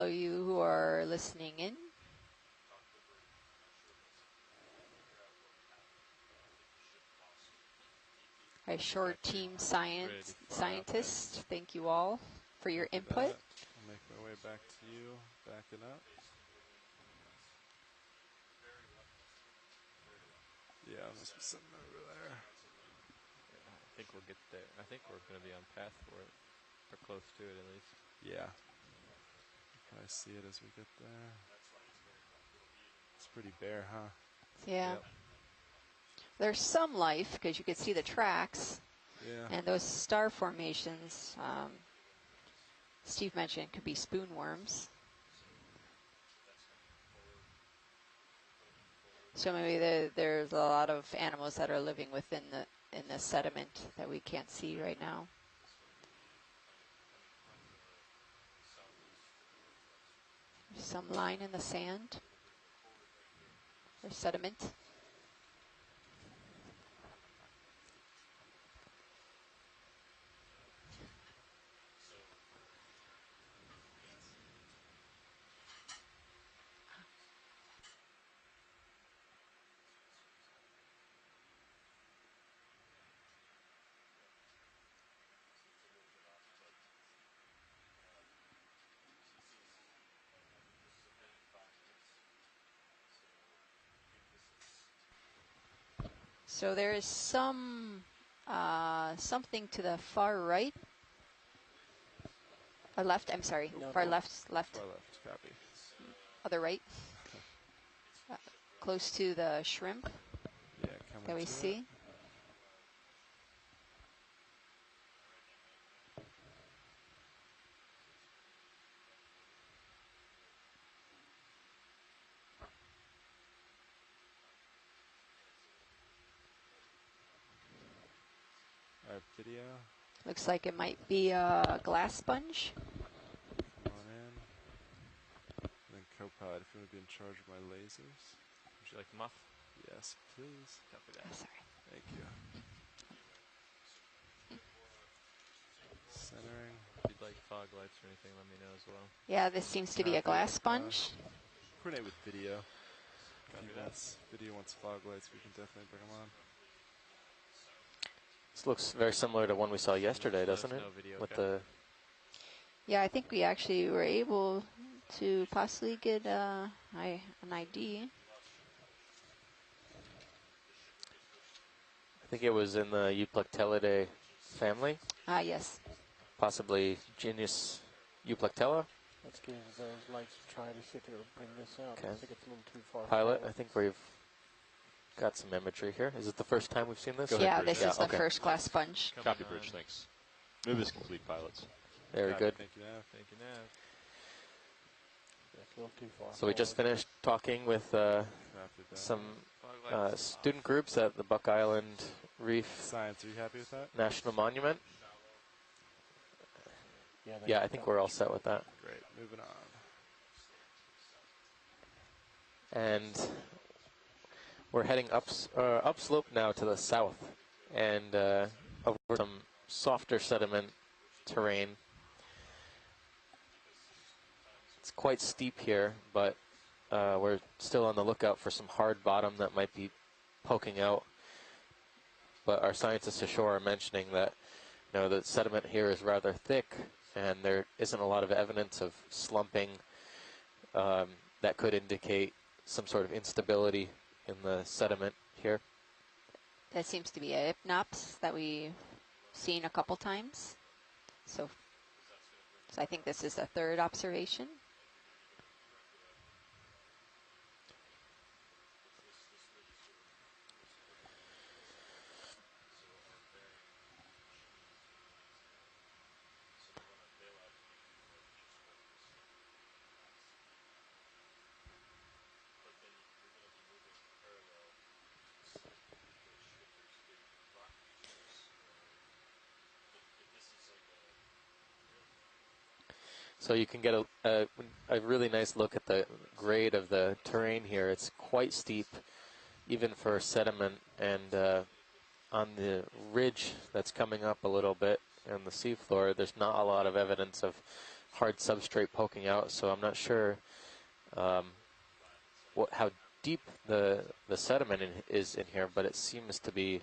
you who are listening in. Our short team scientists, thank you all for your input. I'll make my way back to you, backing up. Yeah, I must be something over there. Yeah, I think we'll get there. I think we're going to be on path for it, or close to it at least. Yeah. I see it as we get there. It's pretty bare, huh? Yeah. Yep. There's some life because you could see the tracks. Yeah. And those star formations, Steve mentioned, could be spoon worms. So maybe there's a lot of animals that are living within the sediment that we can't see right now. There's some line in the sand or sediment. So there is some something to the far right, or left. I'm sorry, no, far no. left. Far left, copy. Other right, close to the shrimp. Yeah, coming that we to see. It. Our video. Looks like it might be a glass sponge. Come on in. And then co-pilot, if you want to be in charge of my lasers. Would you like muff? Yes, please. Copy that. Oh, sorry. Thank you. Centering. If you'd like fog lights or anything, let me know as well. Yeah, this seems to be a glass sponge. Coordinate with video. If video wants fog lights, we can definitely bring them on. This looks very similar to one we saw yesterday, doesn't it? With the Yeah, I think we actually were able to possibly get an ID. I think it was in the Euplectellidae family. Ah, yes. Possibly genus Euplectella. Let's give those lights a try to see if it'll bring this out. Okay. I think it's a little too far. Pilot, I think we've got some imagery here. Is it the first time we've seen this? Yeah, this is the first glass sponge. Copy, Bridge, thanks. Move is complete, pilots. Very good. Thank you, Nav. Thank you, Nav. That's a little too far. So we just finished talking with some student groups at the Buck Island Reef Science, are you happy with that? National Monument. Yeah, I think we're all set with that. Great, moving on. And we're heading upslope now to the south and over some softer sediment terrain. It's quite steep here, but we're still on the lookout for some hard bottom that might be poking out. But our scientists ashore are mentioning that the sediment here is rather thick and there isn't a lot of evidence of slumping that could indicate some sort of instability in the sediment here. That seems to be a Hypnops that we've seen a couple times. So I think this is the third observation. So you can get a really nice look at the grade of the terrain here. It's quite steep, even for sediment, and on the ridge that's coming up a little bit on the seafloor, there's not a lot of evidence of hard substrate poking out, so I'm not sure how deep the sediment is in here, but it seems to be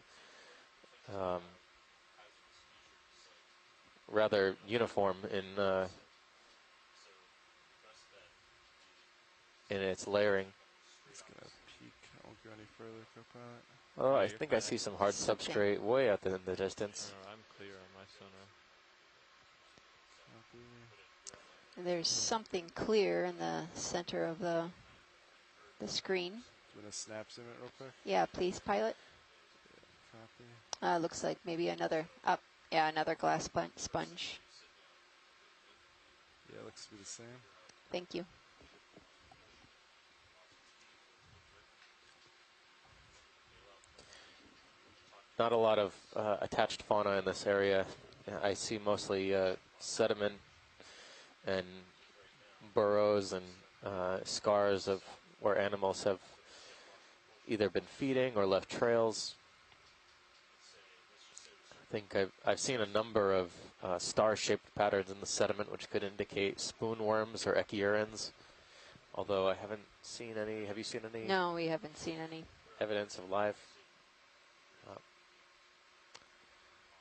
rather uniform in its layering. It's gonna peak. I won't go any further, co-pilot. Oh, I you're think I fine. see some hard Something. substrate way out in the distance. I'm clear on my sonar. Copy. There's something clear in the center of the screen. Do you want to snap zoom it real quick? Yeah, please, pilot. Copy. Looks like maybe another another glass sponge. Yeah, looks to be the same. Thank you. Not a lot of attached fauna in this area. I see mostly sediment and burrows and scars of where animals have either been feeding or left trails. I think I've seen a number of star-shaped patterns in the sediment, which could indicate spoonworms or echierins. Although I haven't seen any. Have you seen any? No, we haven't seen any. Evidence of life?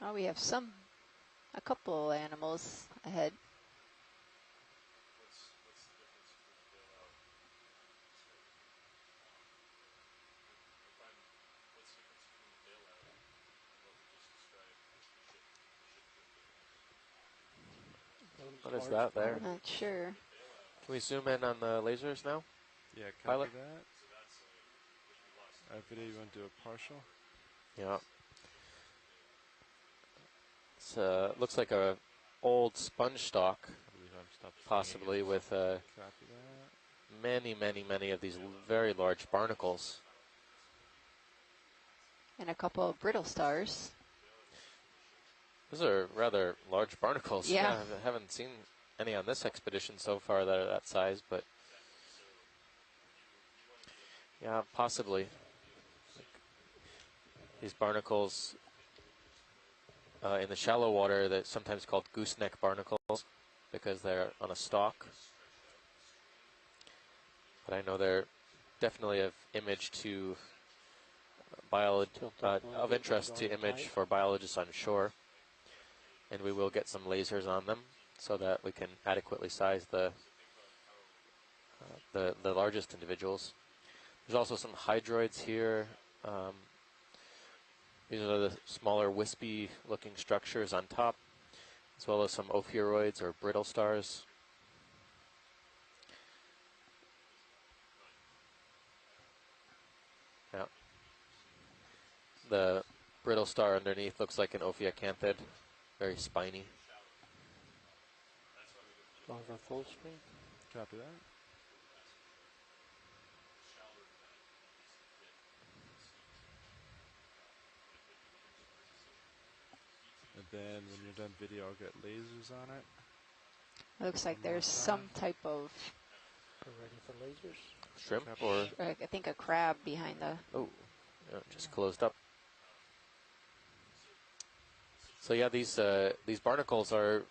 Oh, we have a couple animals ahead. What is that there? I'm not sure. Can we zoom in on the lasers now? Yeah, copy Pilot? that. Video, you want to do a partial? Yeah. It looks like a old sponge stock, I believe I'm stopped seeing possibly it. with Copy that. many of these very large barnacles. And a couple of brittle stars. Those are rather large barnacles. Yeah. I haven't seen any on this expedition so far that are that size, but yeah, possibly. These barnacles in the shallow water, they're sometimes called gooseneck barnacles because they're on a stalk. But I know they're definitely of image to of interest to image for biologists on shore. And we will get some lasers on them so that we can adequately size the largest individuals. There's also some hydroids here. These are the smaller wispy-looking structures on top, as well as some ophiuroids or brittle stars. Yeah. The brittle star underneath looks like an ophiacanthid, very spiny. Over full screen. Copy that. And then when you're done video, I'll get lasers on it. It looks like One more there's some time. type of, We're ready for lasers. Shrimp or, I think a crab behind the, oh, yeah, just closed up. So yeah, these barnacles are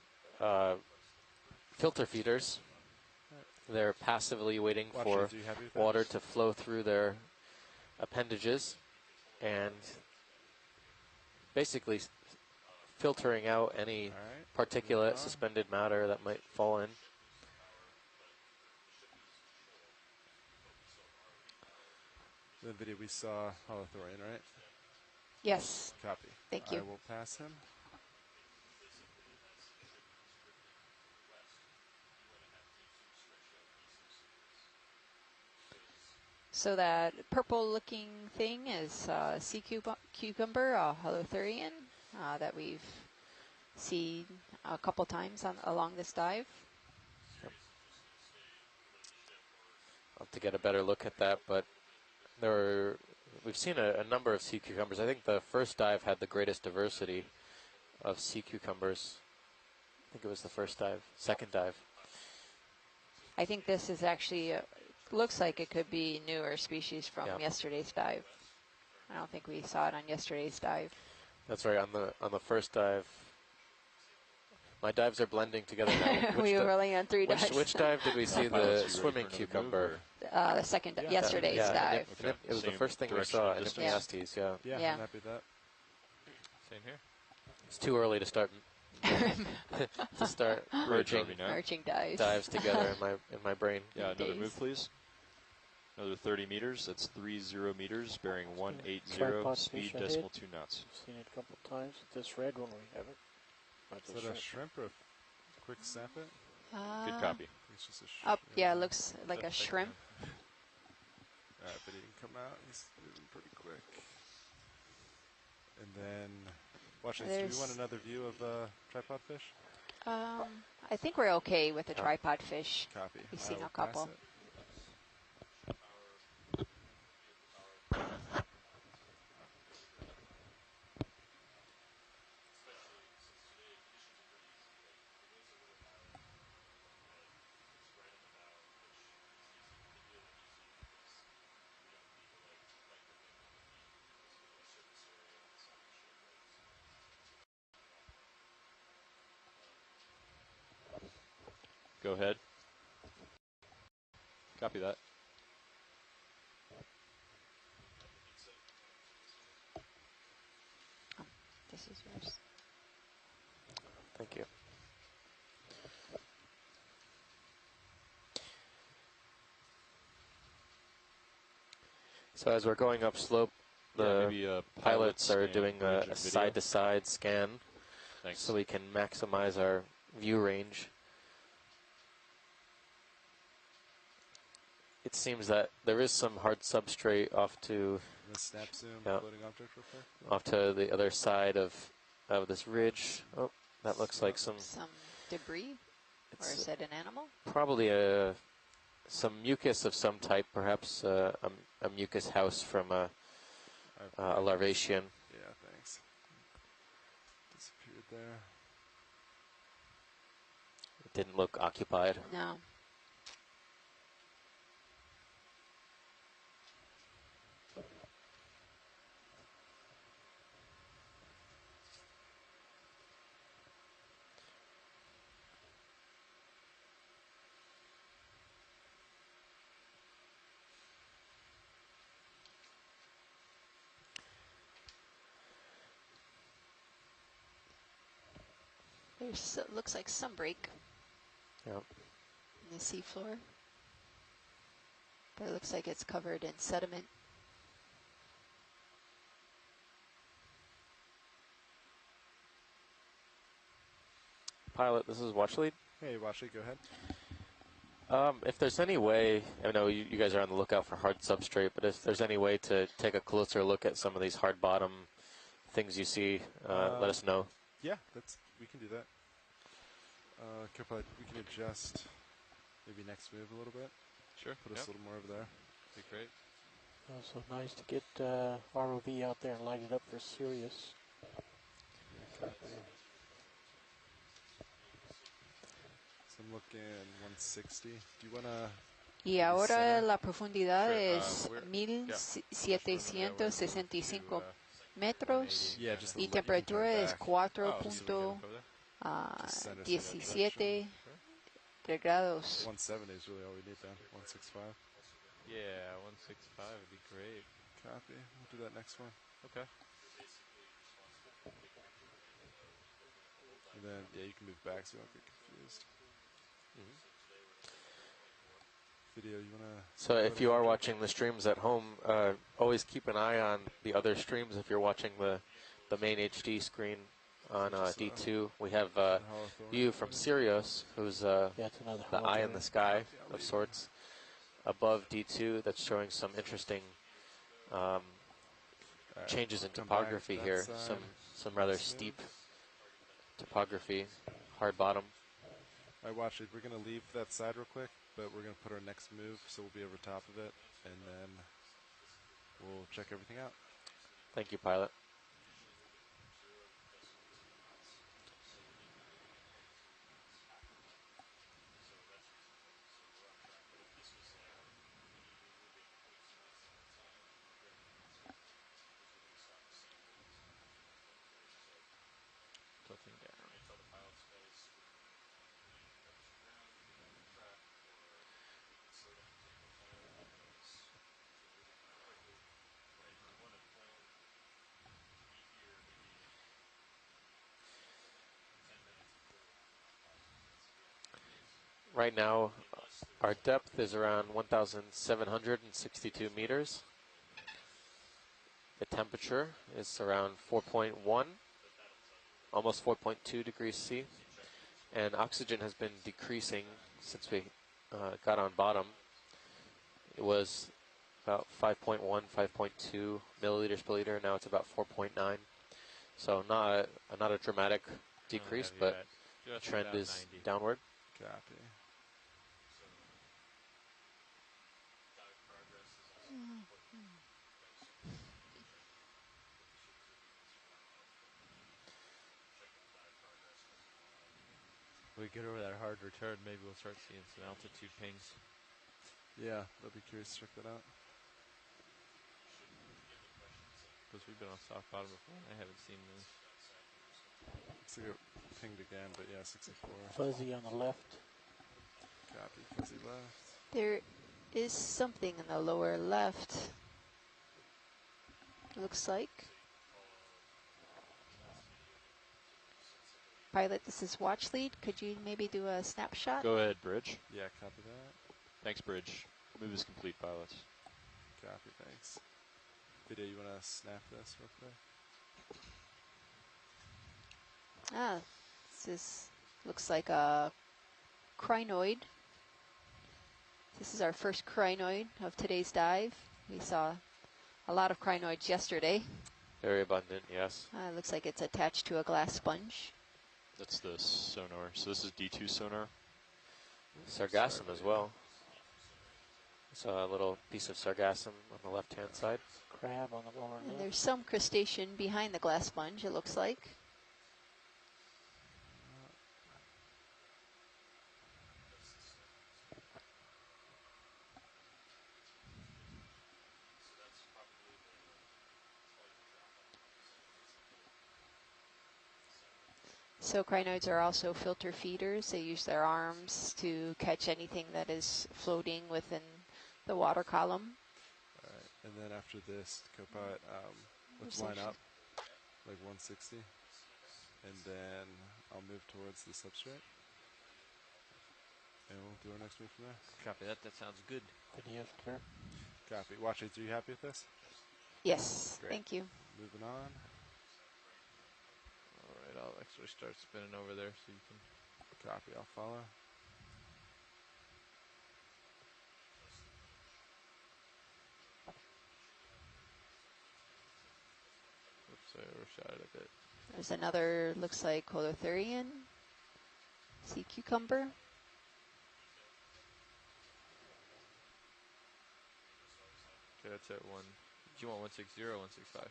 filter feeders. They're passively waiting Watch for these, are you happy with that? water to flow through their appendages and basically filtering out any All right. particulate, moving on. suspended matter that might fall in. The video we saw Holothorian, right? yes, Copy. Thank you. I will pass him. so that purple looking thing is sea cucumber, holothurian, that we've seen a couple times along this dive. I'll have to get a better look at that, but we've seen a number of sea cucumbers. I think the first dive had the greatest diversity of sea cucumbers. I think it was the first dive, second dive. I think this is actually, looks like it could be newer species from yesterday's dive. I don't think we saw it on yesterday's dive. That's right. On the first dive, My dives are blending together now. We were rolling on 3 dives. Which dive did we see Pilots, the you ready swimming for another move, cucumber? The second, Yeah. yesterday's yeah, dive. Okay. It was the Same first thing we direction saw and in distance? Epiastes, yeah. Yeah, Yeah. I'm happy with that. Same here. It's too early to start Bridge merging RV now. Merging dives. dives together in my brain. Yeah, another Days. move, please. Another 30 meters. That's 30 meters, bearing 180, Tripod speed fish ahead. decimal 2 knots. Seen it a couple of times. This red one we haven't. But Is the that a shrimp. shrimp or a quick snap it? Good copy. It's just a Up, yeah, it looks like a shrimp. Alright, but he can come out. He's moving pretty quick. And then, watch this. Do we There's- want another view of tripod fish? I think we're okay with the tripod fish. Copy. We've I seen will a couple. pass it. Go ahead. Copy that. This is yours. Thank you. So as we're going up slope, the maybe pilots are scan doing footage a and video. side-to-side scan Thanks. so we can maximize our view range. It seems that there is some hard substrate off to Let's snap zoom Yeah. floating object real quick. off to the other side of this ridge. Oh, that looks like some Debris, or is it an animal? probably some mucus of some type, perhaps a mucus house from a larvacean. Yeah, thanks. Disappeared there. It didn't look occupied. No. There's looks like some break Yep. in the seafloor, but it looks like it's covered in sediment. Pilot, this is Watch Lead. Hey, Washley, go ahead. If there's any way, I know you guys are on the lookout for hard substrate, but if there's any way to take a closer look at some of these hard bottom things you see, let us know. Yeah, we can do that. We can adjust maybe next move a little bit. Sure. Put us a little more over there. Be great. Also nice to get ROV out there and light it up for Sirius. Copy. So I'm looking 160. Do you want to... Y ahora center? la profundidad Sure, es we're- 1765 metros Yeah, just y let you temperatura come es back. 4.17 grados. 170 is really all we need then. 165. Yeah, 165 would be great. Copy. We'll do that next one. Okay. And then, yeah, you can move back so you don't get confused. Video, you want to... So if you are watching the streams at home, always keep an eye on the other streams. If you're watching the main HD screen on D2, we have you from Sirius, who's Yeah, it's another the eye in hologram. the sky of sorts, above D2. That's showing some interesting changes in come back topography that here. side. Some rather Smooth. steep topography, hard bottom. All right, watch it. We're going to leave that side real quick, but we're going to put our next move, so we'll be over top of it, and then we'll check everything out. Thank you, pilot. Tilting down. Right now, our depth is around 1,762 meters. The temperature is around 4.1, almost 4.2 degrees C. And oxygen has been decreasing since we got on bottom. It was about 5.1, 5.2 milliliters per liter. Now it's about 4.9. So not a dramatic decrease, but the trend is 90. downward. Copy. We get over that hard return, maybe we'll start seeing some altitude pings. Yeah, I'll be curious to check that out. Because we've been on soft bottom before, and I haven't seen those. Looks like it pinged again, but yeah, 64. Fuzzy on the left. Copy, fuzzy left. There is something in the lower left. Looks like. Pilot, this is watch lead. Could you maybe do a snapshot? Go ahead, Bridge. Yeah, copy that. Thanks, Bridge. Move is complete, pilots. Copy, thanks. Video, you want to snap this real quick? Ah, this looks like a crinoid. This is our first crinoid of today's dive. We saw a lot of crinoids yesterday. Very abundant, yes. Looks like it's attached to a glass sponge. That's the sonar. So this is D2 sonar. Sargassum as well. So a little piece of sargassum on the left-hand side. Crab on the lower And left. there's some crustacean behind the glass sponge, it looks like. So crinoids are also filter feeders. They use their arms to catch anything that is floating within the water column. All right, and then after this, co-pilot, let's line up like 160, and then I'll move towards the substrate, and we'll do our next move from there. Copy that. That sounds good. Video clear. Copy. Watch it. Are you happy with this? Yes, Great. thank you. Moving on. All right, I'll actually start spinning over there so you can. Copy. I'll follow. Oops, I overshot it a bit. There's another, looks like holothurian, sea cucumber. Okay, that's at 1. Do you want 160 or 165?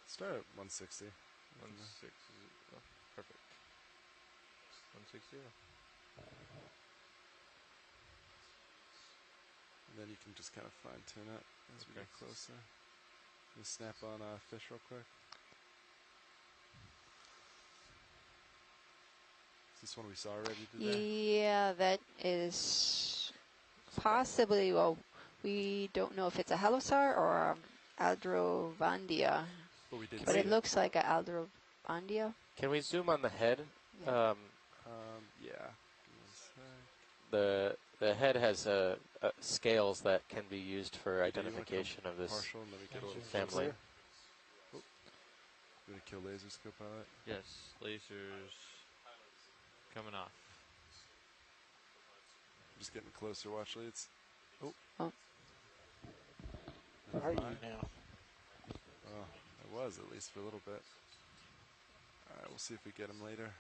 Start at 160. 160. Oh, perfect. 160. And then you can just kind of fine tune it as we Okay. get closer. Just snap on fish real quick. Is this one we saw already today? Yeah, that is possibly, well, we don't know if it's a halosar or Aldrovandia, But we did but see it looks like a Aldrovandia. Can we zoom on the head? Yeah. Yeah. Give me a sec. The head has scales that can be used for Hey, do you wanna identification come of this partial and then we get a little family. closer? Oh. You gonna kill lasers, co-pilot? Yes, lasers coming off. Just getting closer, watch leads. Oh. Where are you Fine. now? Oh, I was at least for a little bit. Alright, we'll see if we get him later.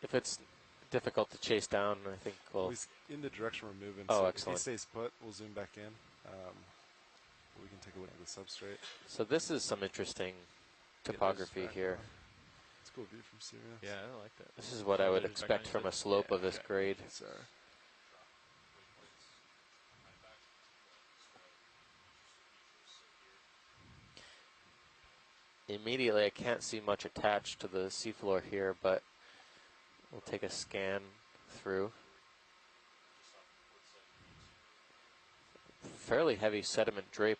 If it's difficult to chase down, I think we'll... He's in the direction we're moving, Oh, so excellent. if he stays put, we'll zoom back in. We can take a look at the substrate. So this is some interesting topography back here. on. It's a cool view from Sirius. Yeah, I like that. This is what I would Lasers back expect on, from you a said? slope Yeah, of this okay. grade. Sir. Immediately, I can't see much attached to the seafloor here, but we'll take a scan through. Fairly heavy sediment drape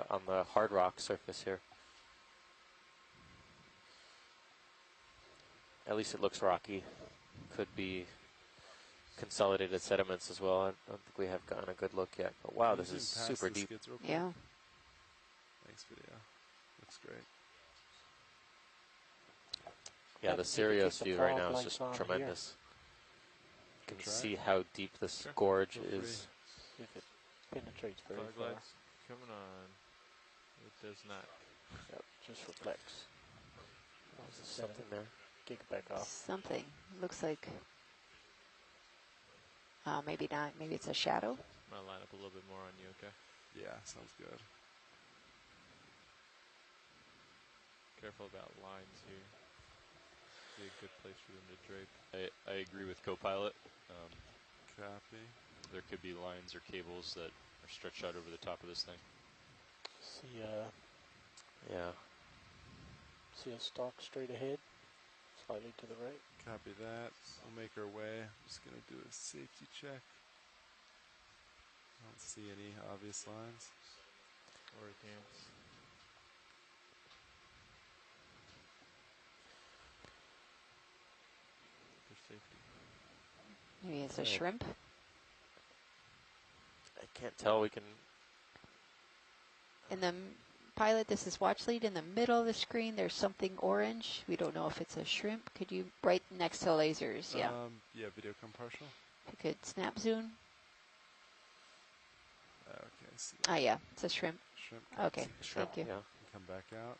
on the hard rock surface here. At least it looks rocky. Could be consolidated sediments as well. I don't think we have gotten a good look yet. But wow, Can you this is zoom past super the deep. skids real quick? Yeah. Thanks, video. Looks great. Yeah, I the think you can Sirius keep the view right fog now is lights just on here. tremendous. You can Try it. see how deep this Sure. gorge Feel free. is. See if it penetrates very Fog far. lights coming on. It does not. Yep, just reflects. Is there something there? Kick it back off. Something. Looks like maybe not. Maybe it's a shadow. I'm gonna line up a little bit more on you, okay? Yeah, sounds good. Careful about lines here. Be a good place for them to drape. I agree with Copilot. Copy. There could be lines or cables that are stretched out over the top of this thing. See, Yeah. see a stalk straight ahead, slightly to the right. Copy that. We'll make our way. I'm just going to do a safety check. I don't see any obvious lines. Or a dance. For safety. Maybe it's a Right. shrimp. I can't tell. We can. In the pilot, this is watch lead. In the middle of the screen, there's something orange. We don't know if it's a shrimp. Could you, right next to lasers, yeah. Yeah, video come partial. If you could snap zoom. Okay, I see. Ah, yeah, it's a shrimp. Shrimp. Okay, Shrimp, thank you. yeah. Come back out.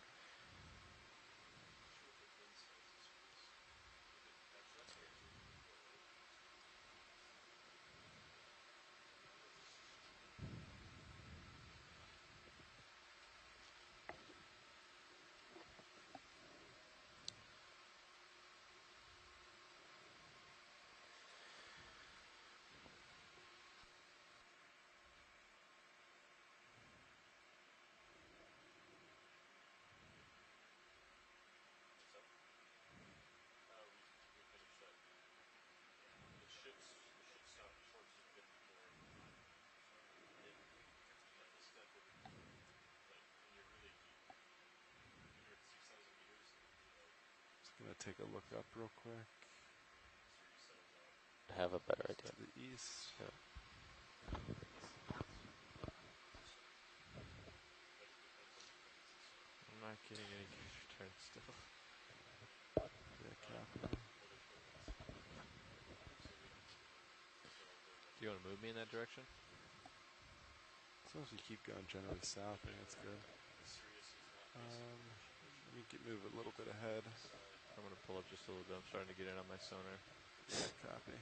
Just gonna take a look up real quick. Have a better idea. To the east. Yeah. I'm not getting any good returns still. Yeah, copy. Do you want to move me in that direction? As long as we keep going generally south, I think that's good. Let me move a little bit ahead. I'm going to pull up just a little bit. I'm starting to get in on my sonar. Yeah, copy.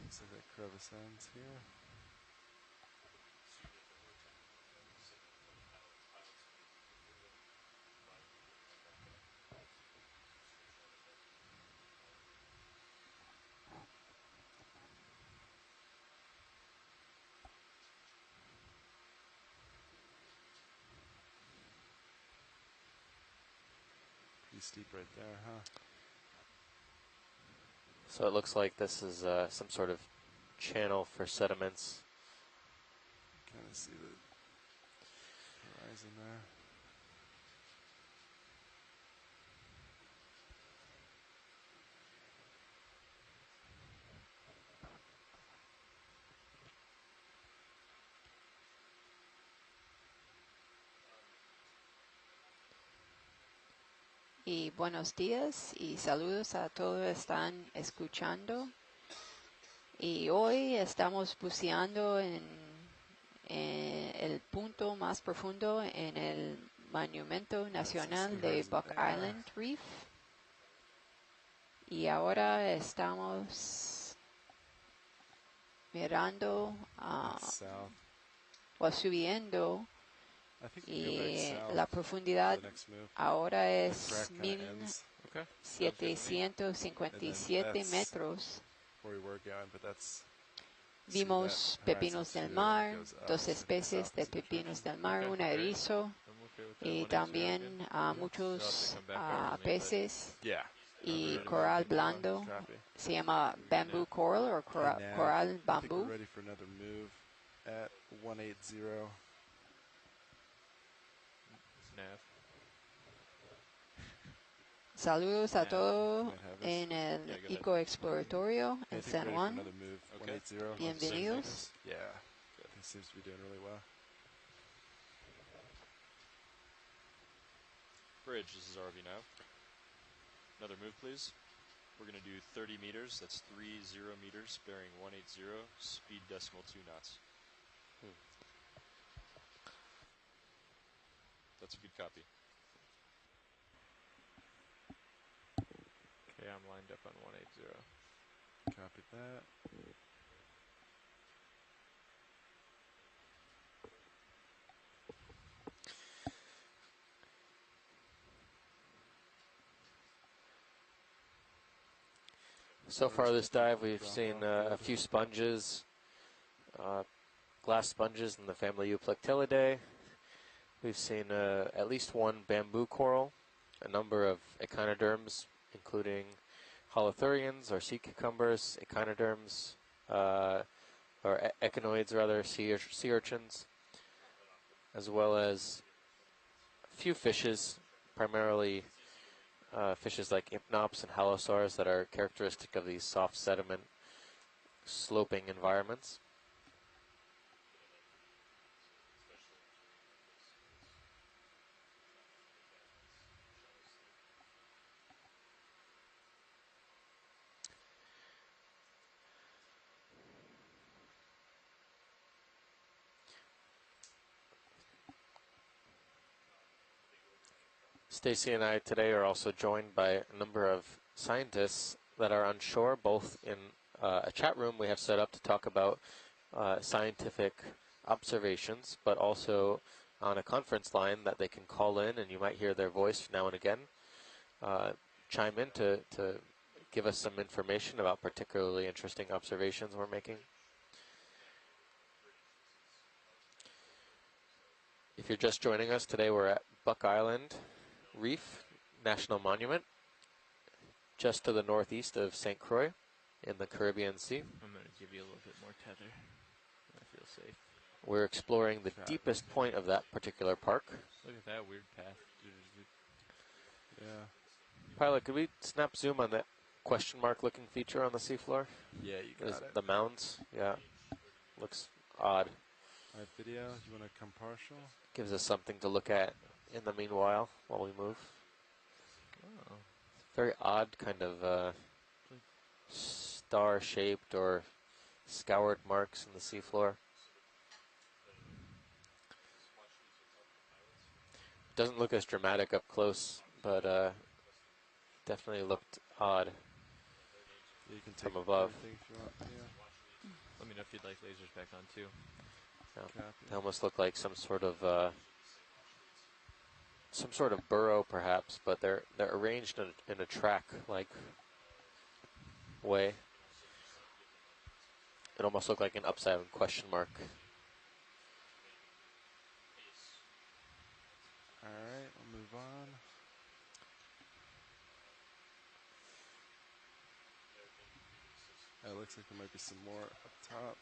Looks like that crevice ends here. Pretty steep right there, huh? So it looks like this is some sort of channel for sediments. Kind of see the horizon there. Y buenos días y saludos a todos que están escuchando. Y hoy estamos buceando en el punto más profundo en el Monumento Nacional de horizon Buck there. Island Reef. Y ahora estamos mirando That's south. o subiendo I think we go back y south la for profundidad the next move. ahora The es track kind of ends Okay. 1757 that's metros. where we were going, but that's Vimos pepinos del mar, dos especies de pepinos del mar, Okay, un great. erizo I'm okay with that. y 180 también again. muchos You'll have to come back over to me, but- peces yeah. y Alright. coral blando. Copy. Se llama bamboo coral o And now, coral I think bambú. we're ready for another move at 180. Nav. Saludos a Yeah. todos Might have us. en el Yeah, go ahead. Eco Exploratorio I en think San ready for Juan. another move. Okay. 180. Bienvenidos. Yeah. He seems to be doing really well. Bridge, this is ROV now. Another move, please. We're going to do 30 meters. That's 30 meters, bearing 180, speed decimal 2 knots. That's a good copy. Okay, I'm lined up on 180. Copy that. So far this dive, we've seen a few sponges, glass sponges in the family Euplectellidae. We've seen at least one bamboo coral, a number of echinoderms, including holothurians or sea cucumbers, echinoderms, or echinoids rather, sea urchins, as well as a few fishes, primarily fishes like impnops and halosaurs that are characteristic of these soft sediment sloping environments. Stacy and I today are also joined by a number of scientists that are on shore, both in a chat room we have set up to talk about scientific observations, but also on a conference line that they can call in, and you might hear their voice now and again, chime in to give us some information about particularly interesting observations we're making. If you're just joining us, today we're at Buck Island Reef National Monument, just to the northeast of St. Croix in the Caribbean Sea. I'm going to give you a little bit more tether. I feel safe. We're exploring the deepest point of that particular park. Look at that weird path. Yeah. Pilot, could we snap zoom on that question mark looking feature on the seafloor? Yeah, you got it. The mounds? Yeah. Looks odd. Alright, video. You want to come partial? Gives us something to look at in the meanwhile while we move. Oh. Very odd kind of star-shaped or scoured marks in the seafloor. Doesn't look as dramatic up close, but definitely looked odd Yeah, you can take from above. everything if you want. Yeah. Let me know if you'd like lasers back on too. Yeah. Copy. They almost look like some sort of burrow, perhaps, but they're arranged in a track-like way. It almost looked like an upside down question mark. Alright, we'll move on. It looks like there might be some more up top.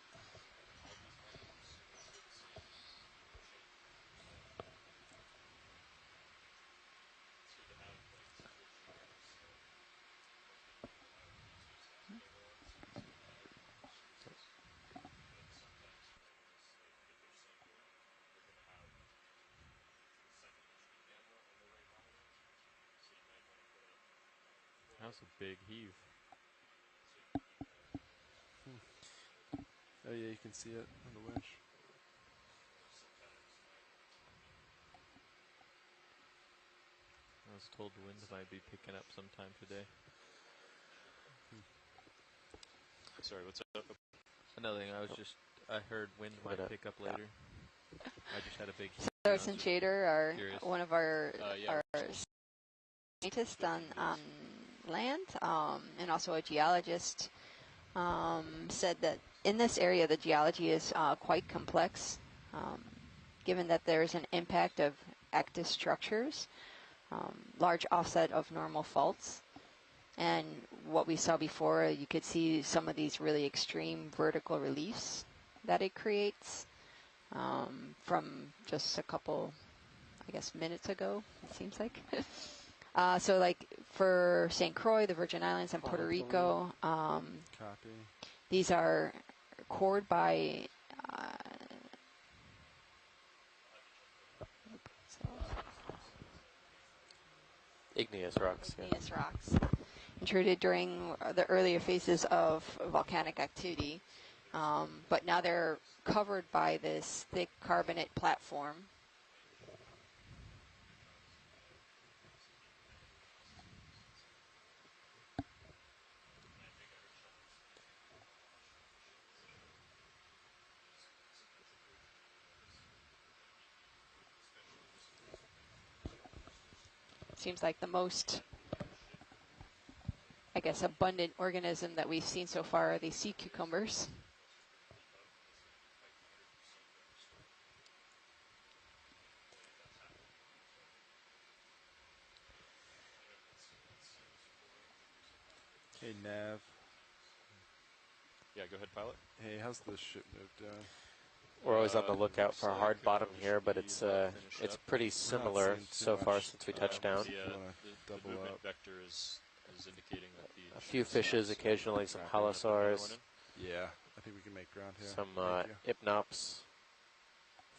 That was a big heave. Oh yeah, you can see it on the winch. I was told the wind might be picking up sometime today. Sorry, what's up? Another thing, I heard wind might Gonna- pick up later. I just had a big heave. Sarah and Shader are Curious. one of our Yeah. scientists on land, and also a geologist, said that in this area the geology is quite complex, given that there's an impact of active structures, large offset of normal faults, and what we saw before, you could see some of these really extreme vertical reliefs that it creates from just a couple I guess, minutes ago, it seems like. So like for St. Croix, the Virgin Islands, and Puerto Rico, Copy. these are cored by Igneous rocks. Yeah. igneous rocks intruded during the earlier phases of volcanic activity, but now they're covered by this thick carbonate platform. Seems like the most, I guess, abundant organism that we've seen so far are these sea cucumbers. Hey, Nav. Yeah, go ahead, pilot. Hey, how's the ship move doing? We're always on the lookout for a looks hard like, bottom we here, should but be it's about to finish up. pretty similar seeing too so far much. since we touched down. If you wanna The double movement up. vector is indicating that the A few ship fishes, stops. occasionally some Copy. halosaurs, Yeah, I think we can make ground here. some Thank you. Hypnops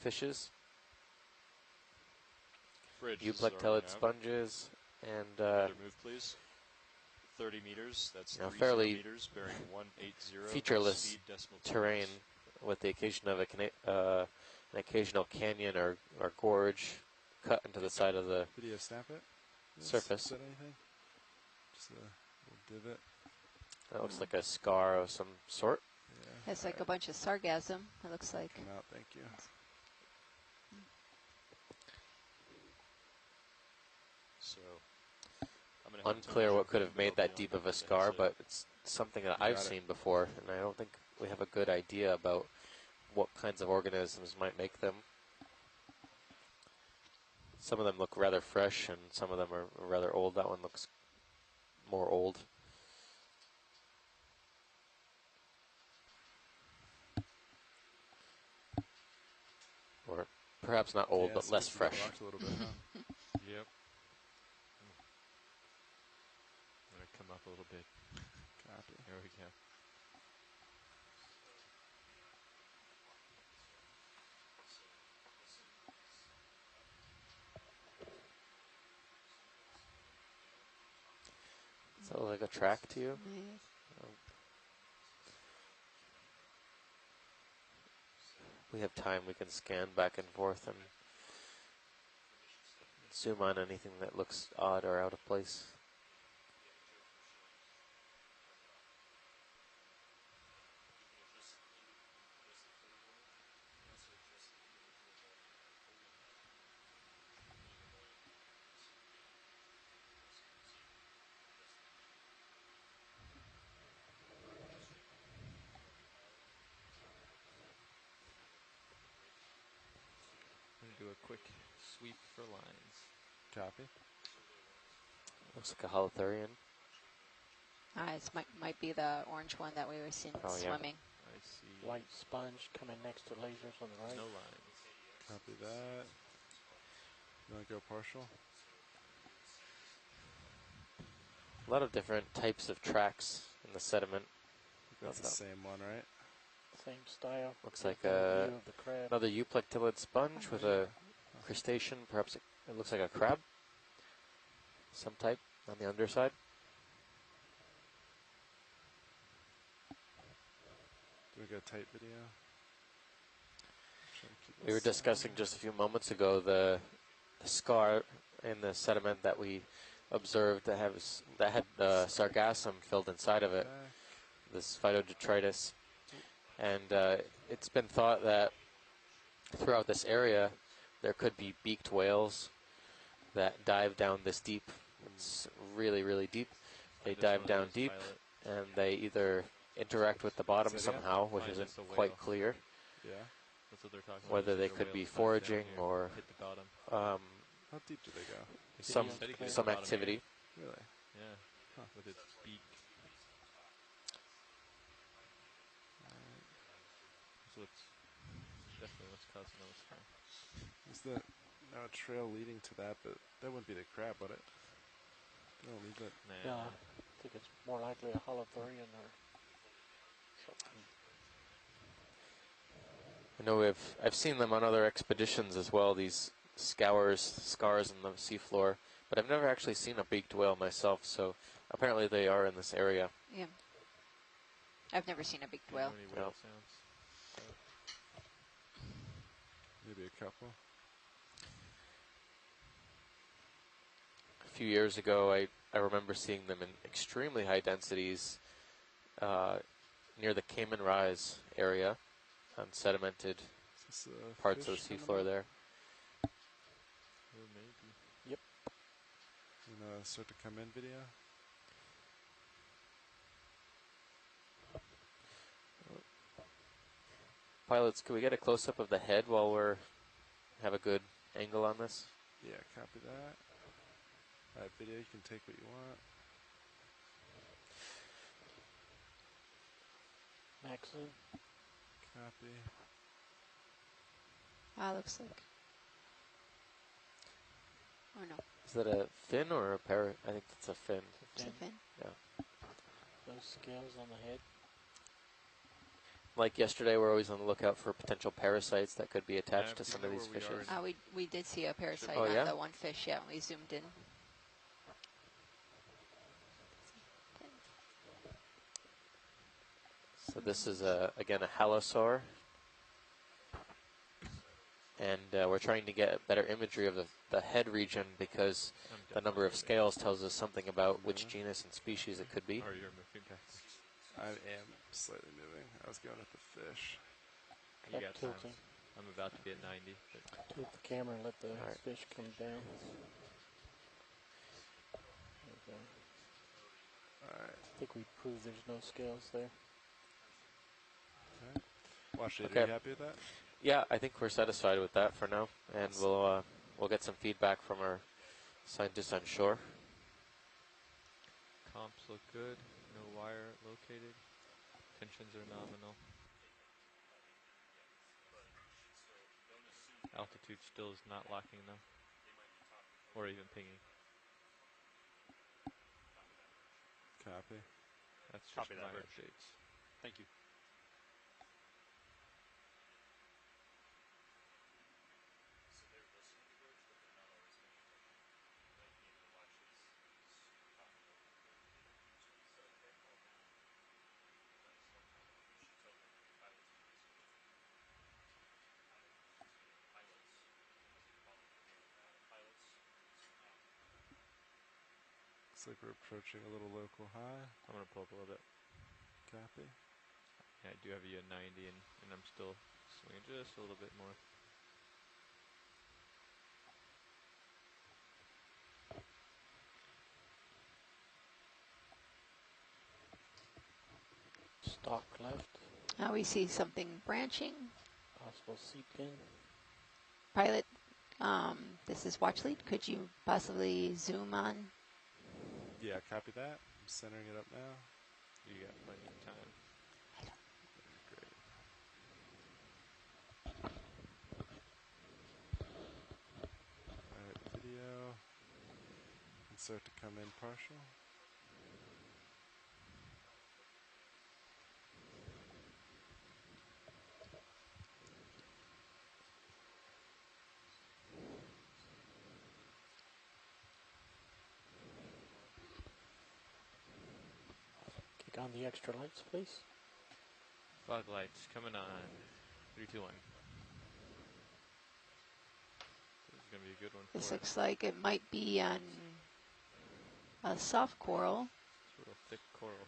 fishes, Bridge, this is euplectellid ROV. sponges, and Another move, please. 30 meters. That's Now 30 fairly meters, bearing 180. featureless speed decimal two terrain knots. with the occasion of an occasional canyon or gorge cut into the side of the Video snap it? surface. Is that anything? Just a little divot. That looks like a scar of some sort. Yeah. It's like a bunch of sargassum, it looks like. Come out, thank you. So, I'm gonna have to Unclear measure what could have the made that beyond deep of a that's scar, it. but it's something that You I've got it. seen before, and I don't think we have a good idea about what kinds of organisms might make them. Some of them look rather fresh, and some of them are rather old. That one looks more old. Or perhaps not old, Yeah, but it's less supposed to get fresh. rocked a little bit, huh? Yep. I'm gonna come up a little bit. Copy. There we go. Does that look like a track to you? Nice. We have time, we can scan back and forth and zoom on anything that looks odd or out of place. I'm gonna do a quick sweep for lines. Copy. Looks like a holothurian. It might be the orange one that we were seeing Oh, yeah. swimming. I see White sponge coming next to lasers on the right. no lines. Copy that. You want to go partial? A lot of different types of tracks in the sediment. That's the same one, right? Same style. Looks like Got a view of the crab. another euplectellid sponge with a crustacean, perhaps it looks like a crab, some type on the underside. Do we go tight video? Try to keep We were this discussing down. just a few moments ago the scar in the sediment that we observed that had sargassum filled inside of it, Back. this phytodetritus. And it's been thought that throughout this area there could be beaked whales that dive down this deep. It's really, really deep. They Just dive one of down those, deep pilot. and they either interact with the bottom Say it again? somehow, which Find isn't just a quite whale. clear, Yeah. That's what they're talking about. whether You see they the could be whales dive down foraging here, or hit the bottom. How deep do they go? some Said he could hit some the bottom activity. Really? here. Yeah, Huh. with its beak. That's what's definitely what's causing all this. Is the a trail leading to that, but that wouldn't be the crab, would it? They don't leave it. Nah. Yeah, I think it's more likely a holothurian or something. I know I've seen them on other expeditions as well, these scars in the seafloor, but I've never actually seen a beaked whale myself, so apparently they are in this area. Yeah. I've never seen a big whale. Any whale sounds? Maybe a couple. A few years ago, I remember seeing them in extremely high densities near the Cayman Rise area on sedimented Is this parts of the fish seafloor there. Or maybe. Start to come in video. Pilots, can we get a close-up of the head while have a good angle on this? Yeah, copy that. Alright, video, you can take what you want. Maxim. Copy. Looks like. Or no, Is that a fin or a parrot? I think it's a fin. it's a fin. Those scales on the head. Like yesterday, we're always on the lookout for potential parasites that could be attached to do you some know of these where we are fishes. We did see a parasite Oh, on yeah? the one fish, yeah, we zoomed in. So this is, again, a halosaur. And we're trying to get better imagery of the head region because the number of scales tells us something about which genus and species it could be. Or you're moving backwards. I am slightly moving. I was going at the fish. You Kept got time. tilting. I'm about to be at 90. But Tilt the camera and let the Alright. fish come down. Okay. Alright. I think we proved there's no scales there. Okay. Watch it. Okay. Are you happy with that? Yeah, I think we're satisfied with that for now, and we'll get some feedback from our scientists on shore. comps look good. No wire located. Tensions are nominal. Altitude still is not locking though. Or even pinging. Copy. That's just Copy that, my Rich. updates. Thank you. Looks like we're approaching a little local high. I'm gonna pull up a little bit. Copy. Yeah, I do have you at 90 and I'm still swinging just a little bit more. Stock left. Now we see something branching. Possible C-pin. Pilot, this is watch lead. Could you possibly zoom on? Yeah, copy that. I'm centering it up now. You got plenty of time. Great. Alright, video. Can start to come in partial. Kick on the extra lights, please. Fog lights coming on. 3, 2, 1. This is gonna be a good one for This it. looks like it might be on a soft coral. It's a real thick coral.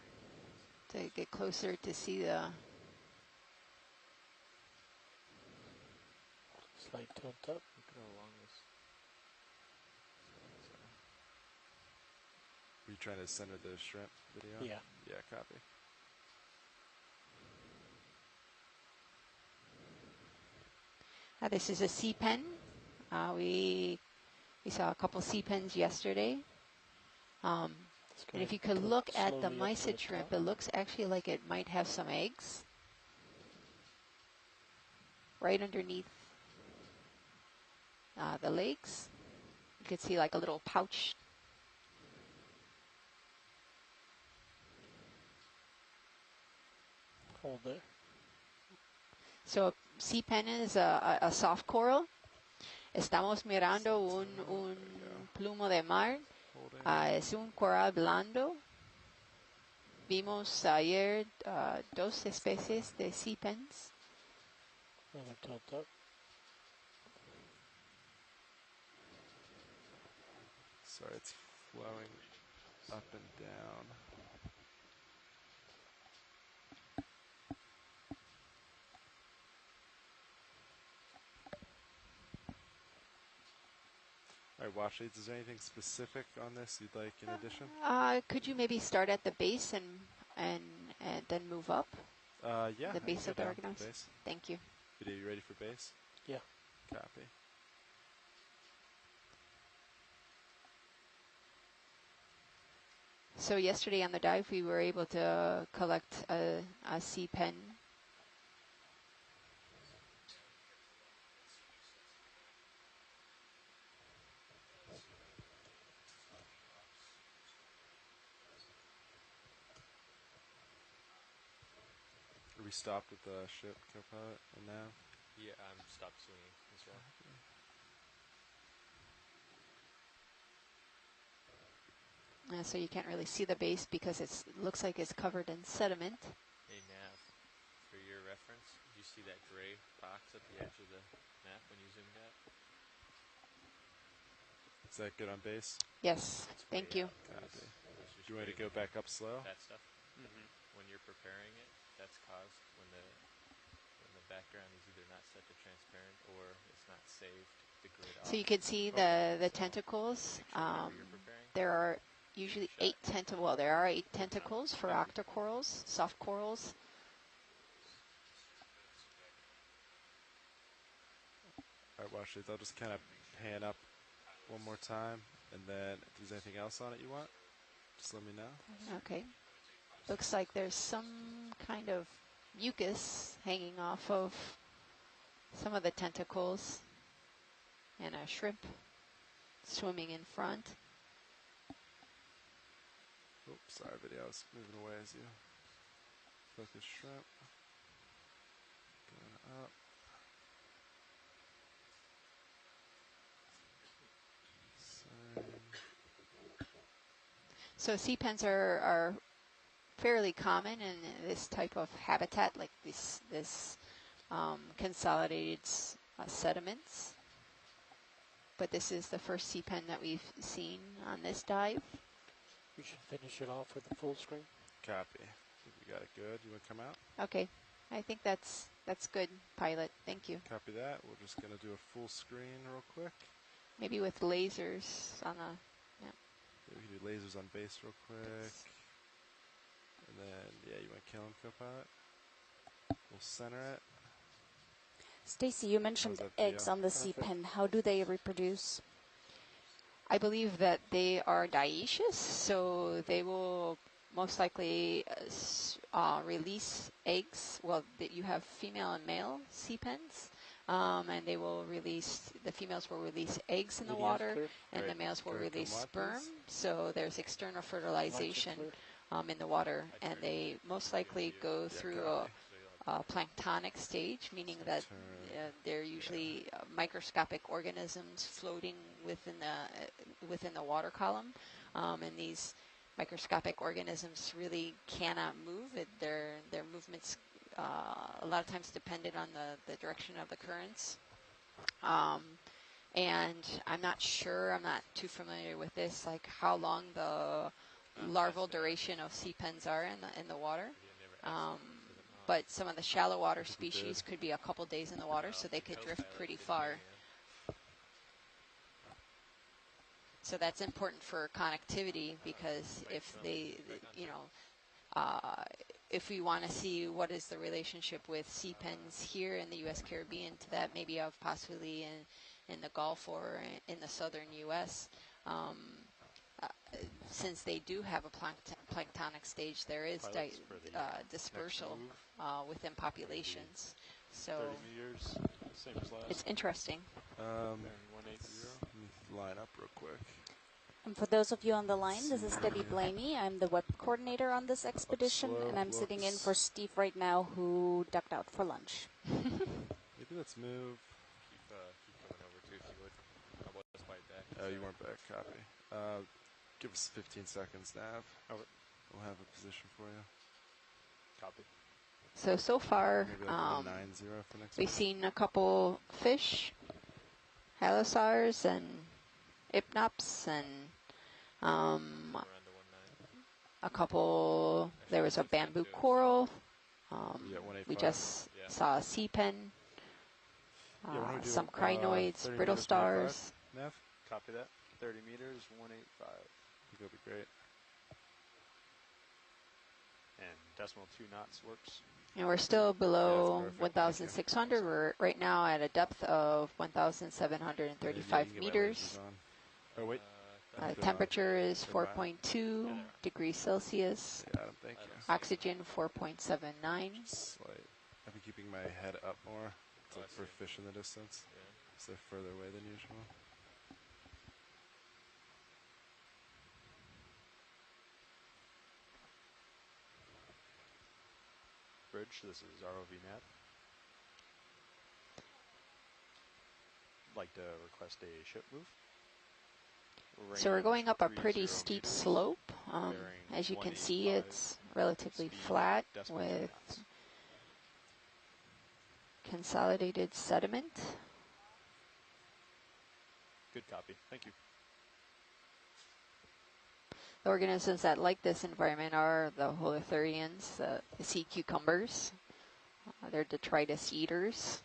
To get closer to see the. Slight tilt up. Look at how long this. Were you trying to center the shrimp video? Yeah. Yeah, copy. This is a sea pen. We saw a couple sea pens yesterday. And if you could look at the mysid shrimp, it looks actually like it might have some eggs right underneath the legs. You could see like a little pouch. Hold there. So sea pen is a soft coral. Estamos mirando un plumo de mar. Holding. Es un coral blando. Vimos ayer dos especies de sea pens. Another tilt up. Sorry, it's flowing up and down. All right, watch leads. Is there anything specific on this you'd like in addition? Could you maybe start at the base and then move up? Yeah. The base I of can the go down to Okeanos? base. Thank you. Video, you ready for base? Yeah. Copy. So yesterday on the dive, we were able to collect a sea pen. Are we stopped with the ship, co-pilot, and now? Yeah, I'm stopped swinging as well. So you can't really see the base because it looks like it's covered in sediment. Hey Nav, for your reference, do you see that gray box at the edge of the map when you zoomed out? Is that good on base? Yes, It's thank way you. out. Copy. It's just Do you want me to gray go back up slow? That stuff. When you're preparing it, that's caused when the background is either not set to transparent or it's not saved the grid off. So you can see Okay. the So tentacles. make sure whenever you're preparing, There are usually shot. there are 8 tentacles for octocorals, soft corals. All right, watch leads. I'll just kind of pan up one more time, and then if there's anything else on it you want, just let me know. Okay. Looks like there's some kind of mucus hanging off of some of the tentacles, and a shrimp swimming in front. Oops, sorry, video. I was moving away as you focus shrimp. Going up. Same. So sea pens are fairly common in this type of habitat, like this consolidated sediments. But this is the first sea pen that we've seen on this dive. We should finish it off with a full screen. Copy. I think we got it good. You want to come out? Okay, I think that's good, pilot. Thank you. Copy that. We're just going to do a full screen real quick. Maybe with lasers on the. Yeah, we can do lasers on base real quick. And then, yeah, you want to kill him, co-pilot? We'll center it. Stacy, you mentioned How's that eggs feel? on the sea pen. How do they reproduce? I believe that they are dioecious, so they will most likely release eggs. Well, you have female and male sea pens, and they will release, the females will release eggs in the Video's water, clear. and the Great. males will Go ahead, release come on, sperm. please. So there's external Lights are fertilization clear. in the water, and they most likely go through a planktonic stage, meaning that they're usually microscopic organisms floating within the water column, and these microscopic organisms really cannot move. Their movements a lot of times dependent on the direction of the currents. And I'm not too familiar with this, like how long the larval duration of sea pens are in the water. But some of the shallow water species could be a couple days in the water, so they could drift pretty far. So that's important for connectivity, because if if we want to see what is the relationship with sea pens here in the U.S. Caribbean to that maybe of possibly in the Gulf or in the southern U.S., since they do have a planktonic stage, there is dispersal within populations. So 30 meters, same as last. it's interesting. Um, 180. Let me line up real quick. And for those of you on the line, this is Debbie Blaney. I'm the web coordinator on this expedition, slope and I'm sitting in looks- for Steve right now, who ducked out for lunch. Maybe let's move. Keep going over too, if you would. I was quite back. Oh, you weren't back. Copy. Give us 15 seconds, Nav. Over. We'll have a position for you. Copy. So far, Maybe like 9-0 for next we've week. seen a couple fish, halosars and hypnops, and Around to 1.9. a couple. There was a bamboo coral. Yeah, We 185. just Yeah. saw a sea pen, Yeah, why don't we do, some crinoids, 30 brittle meters, 185? stars. Nav? Copy that. 30 meters, 185. I think that'll be great. And decimal 2 knots works. And we're still below perfect. Thank you. 1,600. We're right now at a depth of 1,735 Yeah, you can get my meters. lasers on. Oh, wait. Uh, temperature is Goodbye. 4.2 degrees Celsius. Yeah, Adam, thank you. Oxygen 4.79. Slight. I've been keeping my head up more to Oh, I look for see. fish in the distance. Yeah. So they're further away than usual. Bridge, this is ROV Nav. Like to request a ship move. So we're Range going up a 30 pretty steep meters, slope. bearing As you can see, 185, it's relatively speed flat decimal 2 with knots. consolidated sediment. Good copy. Thank you. The organisms that like this environment are the holothurians, the sea cucumbers. They're detritus eaters.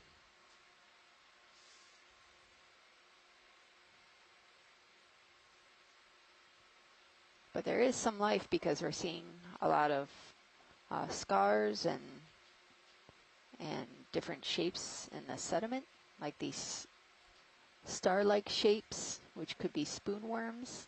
But there is some life because we're seeing a lot of scars and different shapes in the sediment, like these star-like shapes, which could be spoonworms.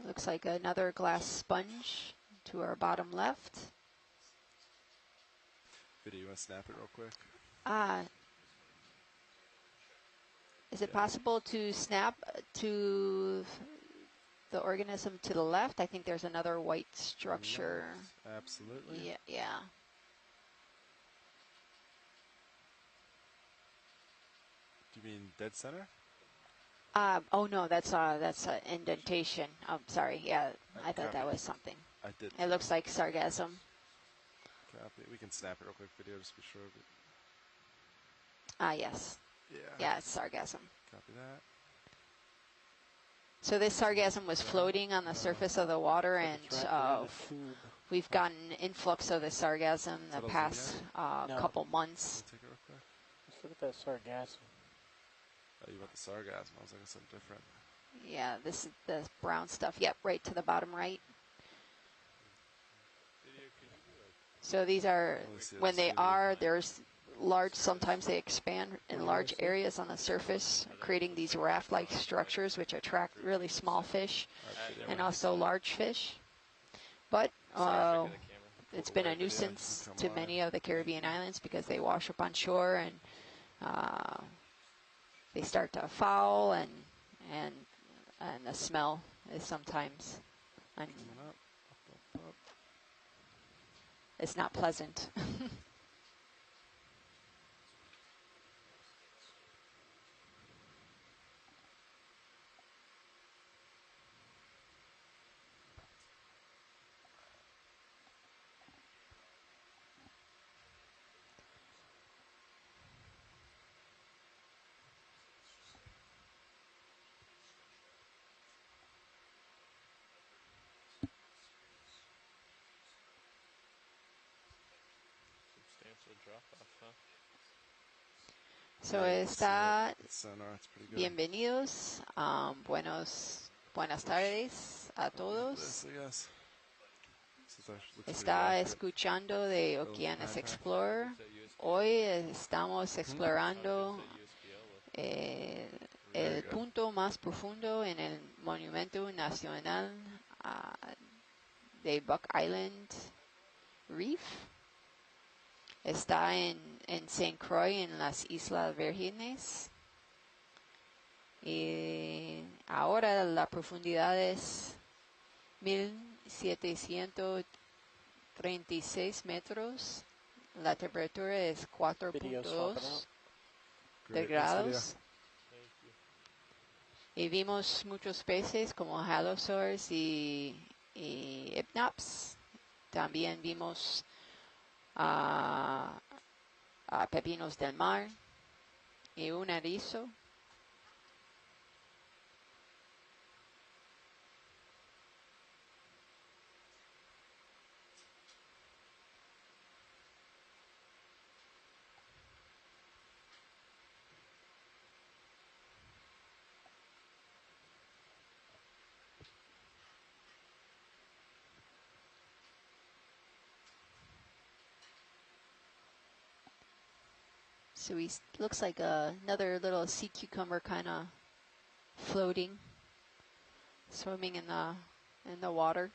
Looks like another glass sponge to our bottom left. Video, you want to snap it real quick? Is it Yeah. possible to snap to the organism to the left? I think there's another white structure. Yes, absolutely. Yeah, yeah. Do you mean dead center? Oh no, that's an indentation. I'm sorry. Yeah, I thought that was something. I did. It looks like sargassum. Copy. We can snap it real quick. Video, just be sure of it. Yes. Yeah. Yeah, it's sargassum. Copy that. So this sargassum was floating on the surface of the water, and It's wrapped around the tube. we've gotten influx of the sargassum the Settled past in No. couple months. Can we take it real quick? Let's look at that sargassum. Oh, you want the sargassum? I was looking at something different. Yeah, this is the brown stuff. Yep, right to the bottom right. So these are, Let me see when this they video. are, there's large, sometimes they expand in large areas on the surface, creating these raft-like structures which attract really small fish Alright, video. and also large fish. But Sorry, it's been a Video, nuisance come to live. many of the Caribbean islands because they wash up on shore and they start to foul, and the smell is sometimes Coming up. Up. it's not pleasant. Substantial drop off, huh? So Yeah, you can see está it. It's sonar, it's pretty good. bienvenidos, buenas tardes a todos. This, I guess. So looks pretty Está accurate. escuchando de Little Okeanos hand Explorer. Is that USBL? Hoy estamos explorando Is that USBL with el good. punto más profundo en el Monumento Nacional de Buck Island Reef. Está en St. Croix, en las Islas Vírgenes. Y ahora la profundidad es 1736 metros. La temperatura es Video swapping 4.2 out. Great. Nice video. grados. Y vimos muchos peces como halosaurs y hypnops. También vimos pepinos del mar y un erizo. So he looks like another little sea cucumber kind of floating, swimming in the water.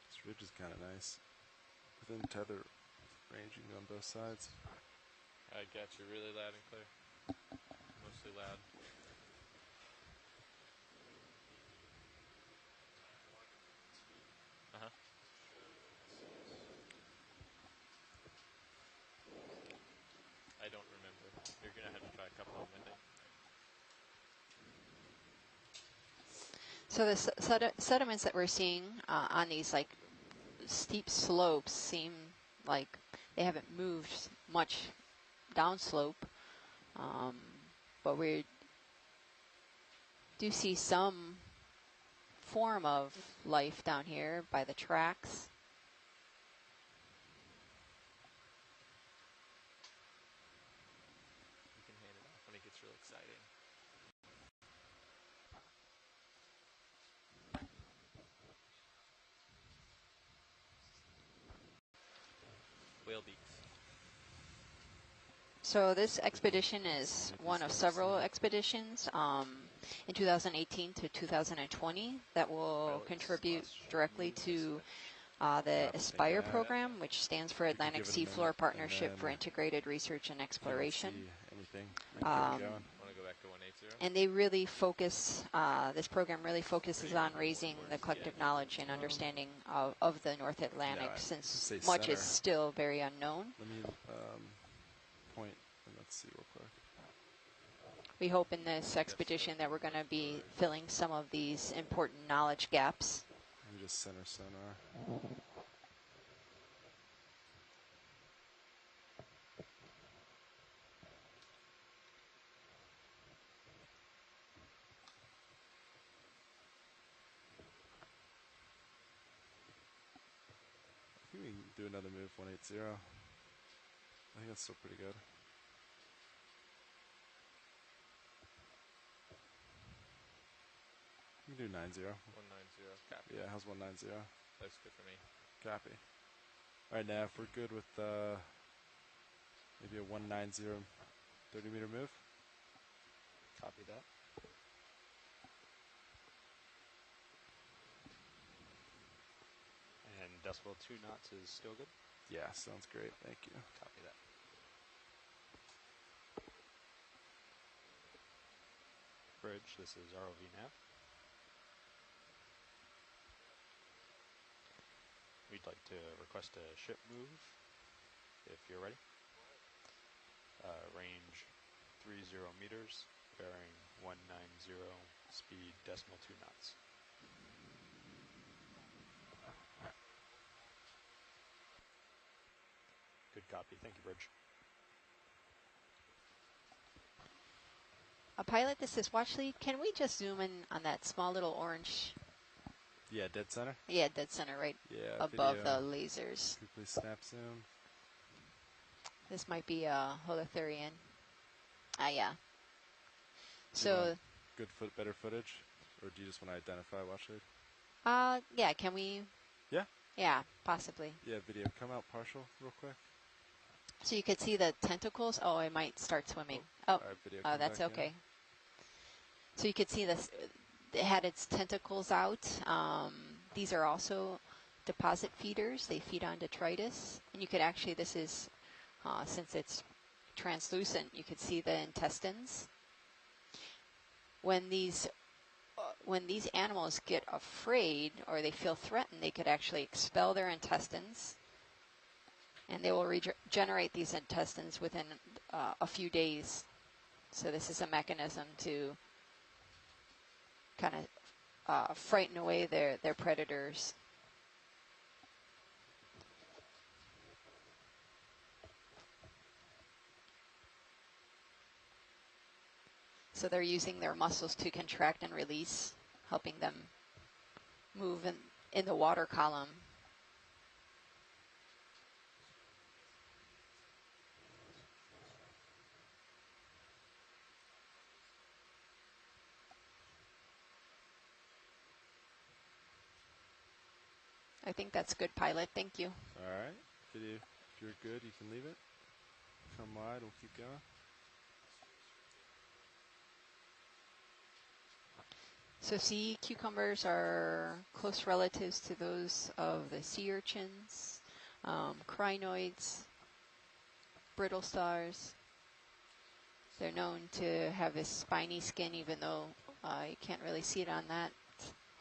This ridge is kind of nice. Within tether ranging on both sides. I got you really loud and clear. Mostly loud. Uh-huh. I don't remember. You're going to have to try a couple of them, I think. So the sediments that we're seeing on these like steep slopes seem like they haven't moved much downslope, but we do see some form of life down here by the tracks. You can hand it off when it gets real exciting. Whale beaks. So this expedition is one of several expeditions in 2018 to 2020 that will contribute directly to the ASPIRE program, which stands for Atlantic Seafloor Partnership for Integrated Research and Exploration. Anything. Want to go back to 180? And they really focus, this program really focuses on raising the collective knowledge and understanding of the North Atlantic, since much is still very unknown. Let me point and let's see real quick. We hope in this expedition that we're going to be filling some of these important knowledge gaps. Let me just center sonar. I think we can do another move, 180. I think that's still pretty good. We can do 90. 190. Copy. Yeah, how's 190? That's good for me. Copy. Alright, now if we're good with maybe a 190 30-meter move. Copy that. And decibel 2 knots is still good? Yeah, sounds great. Thank you. Copy that. Bridge, this is ROV nav. We'd like to request a ship move, if you're ready. Range 30 meters, bearing 190, speed decimal 2 knots. Good copy. Thank you, Bridge. Pilot, this is Watchley. Can we just zoom in on that small little orange Yeah, dead center. Yeah, dead center, right Yeah, above video. the lasers. Quickly snap zoom. This might be a holothurian. Ah, yeah. Do you So, want better footage, or do you just want to identify watch lead? yeah, can we? Yeah. Yeah, possibly. Yeah, video. Come out partial real quick. So you could see the tentacles. Oh, it might start swimming. Oh, All right, video. Come that's back okay. in. So you could see this. It had its tentacles out. These are also deposit feeders. They feed on detritus, and you could actually. This is since it's translucent. You could see the intestines. When these animals get afraid or they feel threatened, they could actually expel their intestines, and they will regenerate these intestines within a few days. So this is a mechanism to kind of frighten away their predators. So they're using their muscles to contract and release, helping them move in the water column. I think that's good, pilot. Thank you. All right, video. If you're good, you can leave it. Come wide. We'll keep going. So sea cucumbers are close relatives to those of the sea urchins, crinoids, brittle stars. They're known to have this spiny skin, even though you can't really see it on that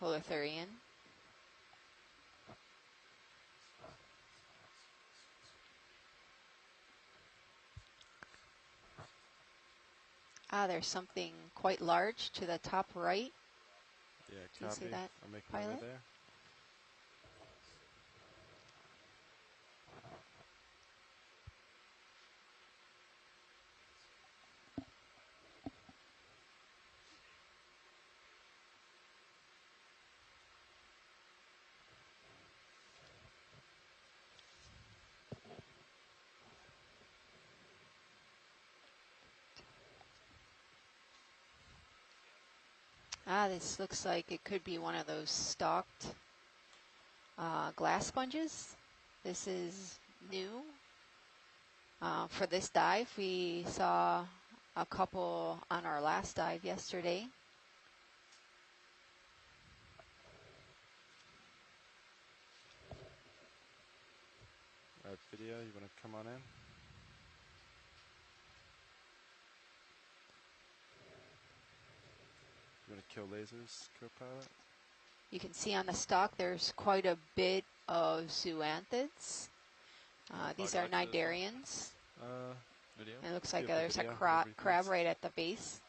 holothurian. There's something quite large to the top right. Yeah, Do you copy. see that, I'll make my way pilot? there. This looks like it could be one of those stalked glass sponges. This is new. For this dive, we saw a couple on our last dive yesterday. All right, video. You want to come on in? You want to kill lasers, co-pilot? You can see on the stalk there's quite a bit of zoanthids. These are cnidarians. Video. It looks like Yeah, the there's a video, everybody crab thinks. right at the base.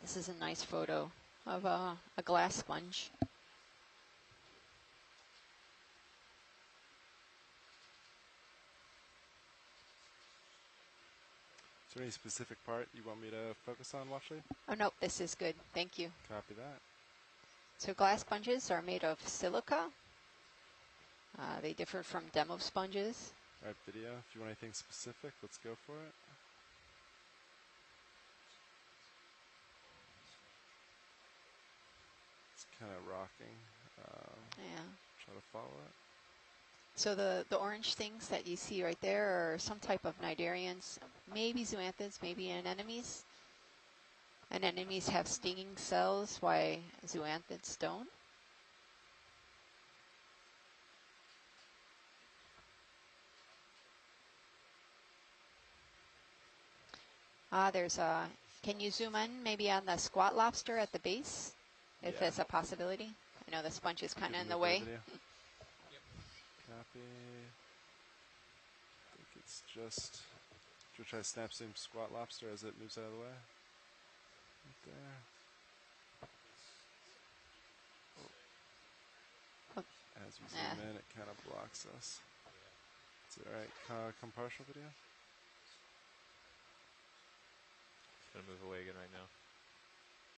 This is a nice photo of a glass sponge. Is there any specific part you want me to focus on, Watchley? Oh, no, this is good. Thank you. Copy that. So glass sponges are made of silica. They differ from demo sponges. All right, video. If you want anything specific, let's go for it. It's kind of rocking. Yeah. Try to follow it. So the orange things that you see right there are some type of cnidarians, maybe zoanthids, maybe anemones. Anemones have stinging cells, why zoanthids don't. There's a, can you zoom in maybe on the squat lobster at the base, if Yeah. that's a possibility? I know the sponge is kind of You in can the move way. video. Copy. I think it's just, should we try to snap zoom squat lobster as it moves out of the way? Right there. As we zoom in, it kind of blocks us. Is it alright? Come partial video? Gonna move away again right now.